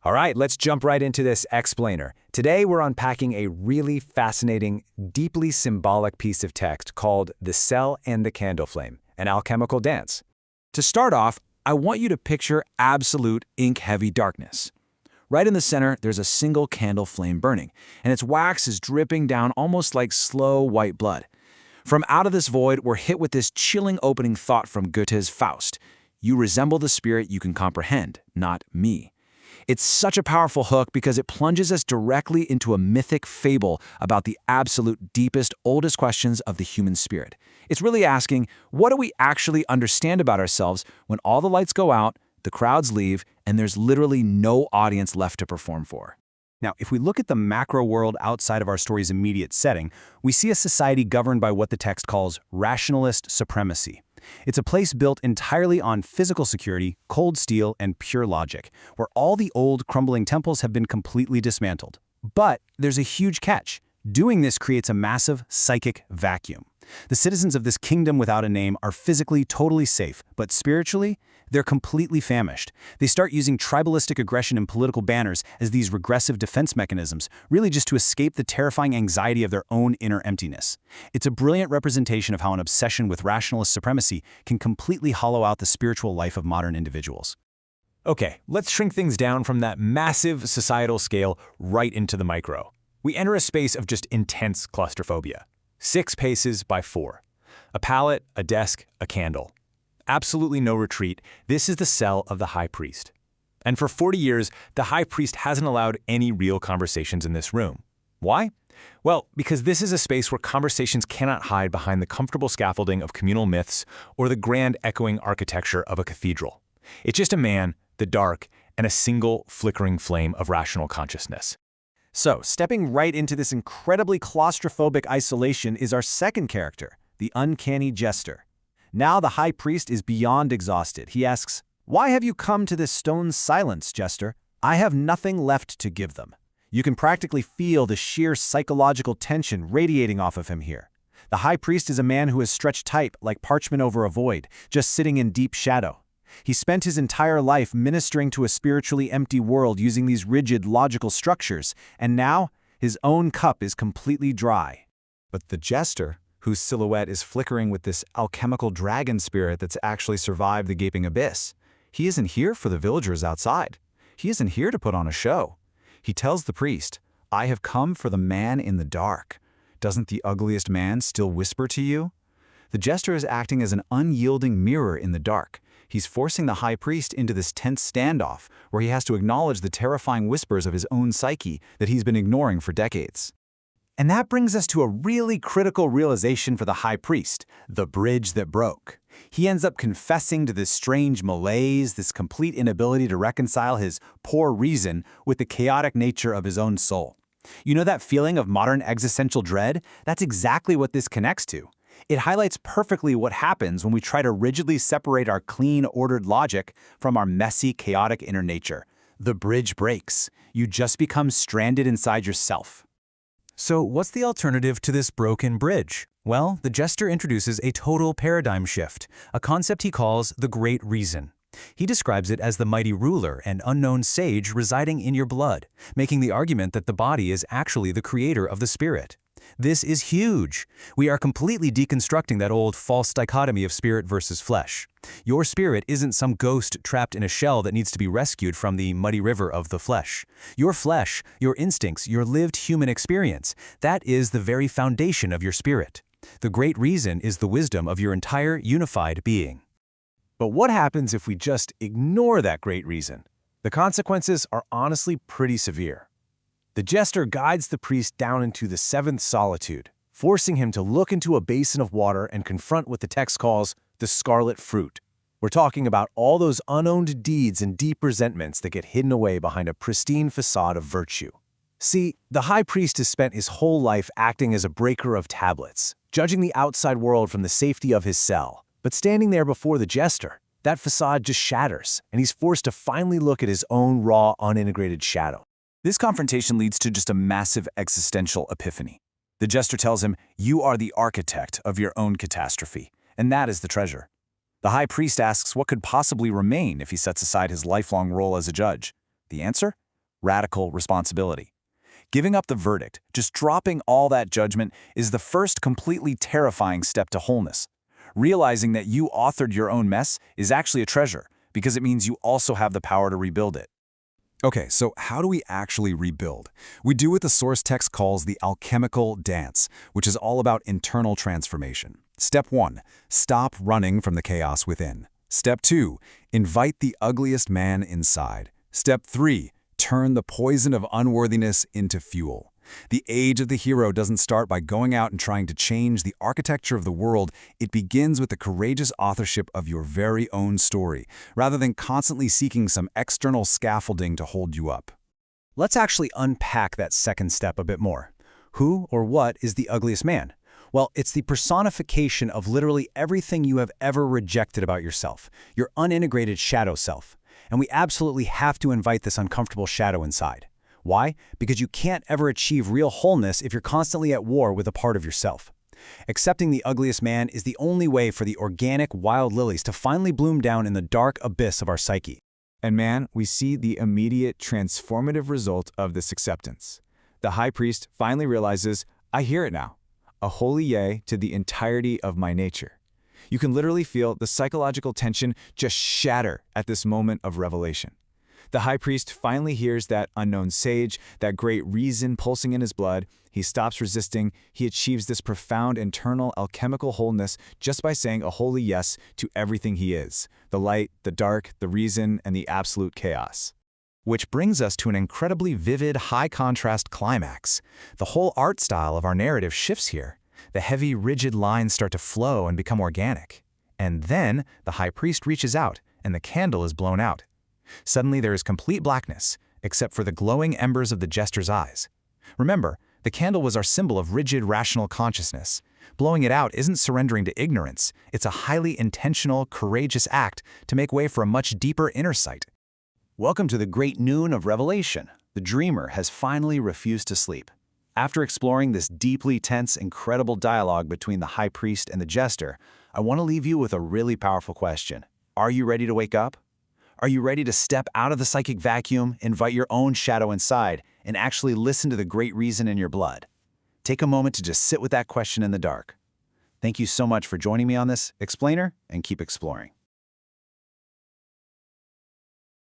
All right, let's jump right into this explainer. Today we're unpacking a really fascinating, deeply symbolic piece of text called The Cell and the Candle Flame, an alchemical dance. To start off, I want you to picture absolute ink-heavy darkness. Right in the center, there's a single candle flame burning, and its wax is dripping down almost like slow white blood. From out of this void, we're hit with this chilling opening thought from Goethe's Faust. You resemble the spirit you can comprehend, not me. It's such a powerful hook because it plunges us directly into a mythic fable about the absolute deepest, oldest questions of the human spirit. It's really asking, what do we actually understand about ourselves when all the lights go out, the crowds leave, and there's literally no audience left to perform for? Now, if we look at the macro world outside of our story's immediate setting, we see a society governed by what the text calls rationalist supremacy. It's a place built entirely on physical security, cold steel, and pure logic, where all the old, crumbling temples have been completely dismantled. But there's a huge catch. Doing this creates a massive psychic vacuum. The citizens of this kingdom without a name are physically totally safe, but spiritually, they're completely famished. They start using tribalistic aggression and political banners as these regressive defense mechanisms, really just to escape the terrifying anxiety of their own inner emptiness. It's a brilliant representation of how an obsession with rationalist supremacy can completely hollow out the spiritual life of modern individuals. Okay, let's shrink things down from that massive societal scale right into the micro. We enter a space of just intense claustrophobia. 6 paces by 4. A pallet, a desk, a candle. Absolutely no retreat. This is the cell of the high priest. And for 40 years, the high priest hasn't allowed any real conversations in this room. Why? Well, because this is a space where conversations cannot hide behind the comfortable scaffolding of communal myths or the grand echoing architecture of a cathedral. It's just a man, the dark, and a single flickering flame of rational consciousness. So, stepping right into this incredibly claustrophobic isolation is our second character, the uncanny jester. Now the high priest is beyond exhausted. He asks, "Why have you come to this stone silence, jester? I have nothing left to give them." You can practically feel the sheer psychological tension radiating off of him here. The high priest is a man who has stretched tight like parchment over a void, just sitting in deep shadow. He spent his entire life ministering to a spiritually empty world using these rigid, logical structures, and now his own cup is completely dry. But the jester, whose silhouette is flickering with this alchemical dragon spirit that's actually survived the gaping abyss, he isn't here for the villagers outside. He isn't here to put on a show. He tells the priest, "I have come for the man in the dark. Doesn't the ugliest man still whisper to you?" The jester is acting as an unyielding mirror in the dark. He's forcing the high priest into this tense standoff where he has to acknowledge the terrifying whispers of his own psyche that he's been ignoring for decades. And that brings us to a really critical realization for the high priest, the bridge that broke. He ends up confessing to this strange malaise, this complete inability to reconcile his poor reason with the chaotic nature of his own soul. You know that feeling of modern existential dread? That's exactly what this connects to. It highlights perfectly what happens when we try to rigidly separate our clean, ordered logic from our messy, chaotic inner nature. The bridge breaks. You just become stranded inside yourself. So what's the alternative to this broken bridge? Well, the jester introduces a total paradigm shift, a concept he calls the Great Reason. He describes it as the mighty ruler and unknown sage residing in your blood, making the argument that the body is actually the creator of the spirit. This is huge. We are completely deconstructing that old false dichotomy of spirit versus flesh. Your spirit isn't some ghost trapped in a shell that needs to be rescued from the muddy river of the flesh. Your flesh, your instincts, your lived human experience, that is the very foundation of your spirit. The Great Reason is the wisdom of your entire unified being. But what happens if we just ignore that great reason? The consequences are honestly pretty severe. The jester guides the priest down into the 7th solitude, forcing him to look into a basin of water and confront what the text calls the scarlet fruit. We're talking about all those unowned deeds and deep resentments that get hidden away behind a pristine facade of virtue. See, the high priest has spent his whole life acting as a breaker of tablets, judging the outside world from the safety of his cell. But standing there before the jester, that facade just shatters, and he's forced to finally look at his own raw, unintegrated shadow. This confrontation leads to just a massive existential epiphany. The jester tells him, "You are the architect of your own catastrophe, and that is the treasure." The high priest asks what could possibly remain if he sets aside his lifelong role as a judge. The answer? radical responsibility. Giving up the verdict, just dropping all that judgment, is the first completely terrifying step to wholeness. Realizing that you authored your own mess is actually a treasure, because it means you also have the power to rebuild it. Okay, so how do we actually rebuild? We do what the source text calls the alchemical dance, which is all about internal transformation. Step 1, stop running from the chaos within. Step 2, invite the ugliest man inside. Step 3, turn the poison of unworthiness into fuel. The age of the hero doesn't start by going out and trying to change the architecture of the world. It begins with the courageous authorship of your very own story, rather than constantly seeking some external scaffolding to hold you up. Let's actually unpack that second step a bit more. Who or what is the ugliest man? Well, it's the personification of literally everything you have ever rejected about yourself, your unintegrated shadow self. And we absolutely have to invite this uncomfortable shadow inside. Why? Because you can't ever achieve real wholeness if you're constantly at war with a part of yourself. Accepting the ugliest man is the only way for the organic wild lilies to finally bloom down in the dark abyss of our psyche. And man, we see the immediate transformative result of this acceptance. The high priest finally realizes, I hear it now. A holy yea to the entirety of my nature. You can literally feel the psychological tension just shatter at this moment of revelation. The high priest finally hears that unknown sage, that great reason pulsing in his blood. He stops resisting. He achieves this profound internal alchemical wholeness just by saying a holy yes to everything he is. The light, the dark, the reason, and the absolute chaos. Which brings us to an incredibly vivid, high-contrast climax. The whole art style of our narrative shifts here. The heavy, rigid lines start to flow and become organic. And then, the high priest reaches out, and the candle is blown out. Suddenly there is complete blackness, except for the glowing embers of the jester's eyes. Remember, the candle was our symbol of rigid, rational consciousness. Blowing it out isn't surrendering to ignorance. It's a highly intentional, courageous act to make way for a much deeper inner sight. Welcome to the great noon of revelation. The dreamer has finally refused to sleep. After exploring this deeply tense, incredible dialogue between the high priest and the jester, I want to leave you with a really powerful question. Are you ready to wake up? Are you ready to step out of the psychic vacuum, invite your own shadow inside, and actually listen to the great reason in your blood? Take a moment to just sit with that question in the dark. Thank you so much for joining me on this explainer, and keep exploring.